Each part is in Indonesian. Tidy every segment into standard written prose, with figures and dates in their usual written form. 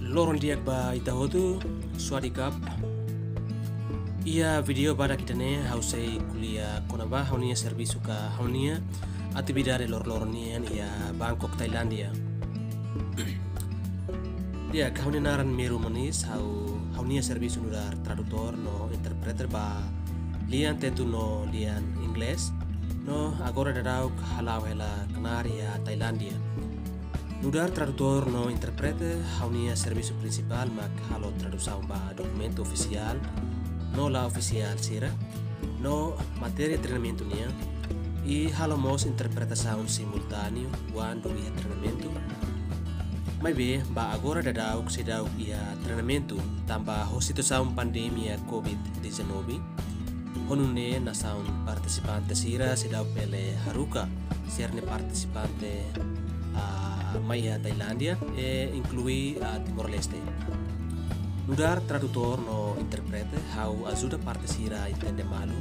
Loron diak ba itahotu swadikap. Ia video pada kita ne hausai kuliah konaba haunia servisu ka haunia atibidade lor-lornian ia Bangkok Thailandia. Dia haunia naran meru manis haunia servisu nudar tradutor no interpreter ba lian tentu no lian Ingles no agora dadauk halau hela Canaria Thailandia. Nudar tradutor no interprete haunia servisu principal mak halo tradução ba documento oficial no la oficial sira no materia treinamento nia e halo mos interpretação simultâneo quando ia treinamento mas be ba agora dadauk sedauk ia treinamento tamba ho situação pandemia COVID-19 honune nasaun participante sira sedauk pele haruka serne participante Maya Thailandia e inclui Timor Leste. Nudar tradutor no interprete how ajuda parte sira entende malu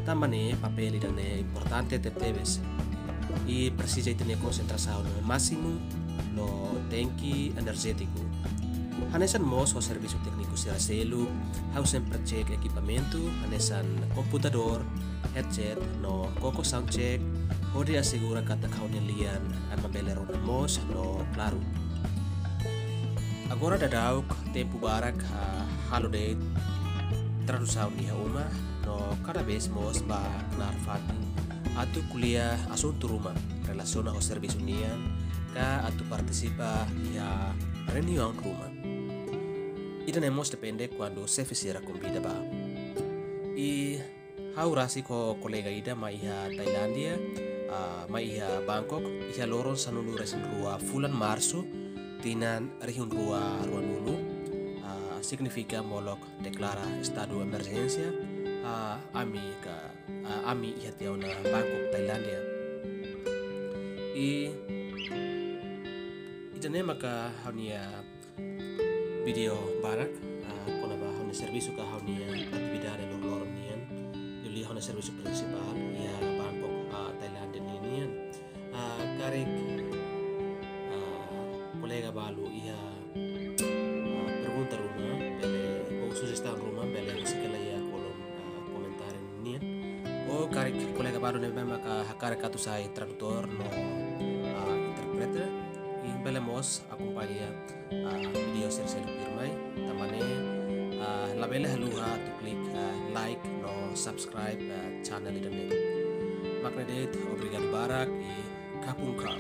tambane papel idane importante tetebes e precisa ter concentração no máximo no tanque energético. Hanesan mos o serviço técnico sira selu how sempre check equipamento hanesan computador headset no coco sound check Hode assegura kata kaunia lian mabele ron mos no claro. Agora dadauk tempo barak holiday tradução dia uma no cada vez mos ba narfati atu kuliah asunto rumah relaciona ao serviço nian ka atu participa ia reunião rumah. Ida nemos depende quando se fizer convida ba. E haurasi ko kolega ida mai Thailandia mai Bangkok iha loron sanulu resin rua fulan março tinan rehiun rua nulu significa molok declara estado emergência ami iha tiauna Bangkok Thailandia e itane maka haunia video barak konaba haunia serviço ka haunia atividade loron nian yuli haunia serviço principal ia Bangkok Thailandia nian karek kolega balu ia pergunta rumah bele o sugestão rumah bele sekala ia kolom komentar nian o karek kolega balu ne memang hakare katu sai tradutor no interpreter e bele mos acompanha video sel firmai tamane la bele haluha to click like no subscribe channel idane Magnedet, obrigado barak e kapungka.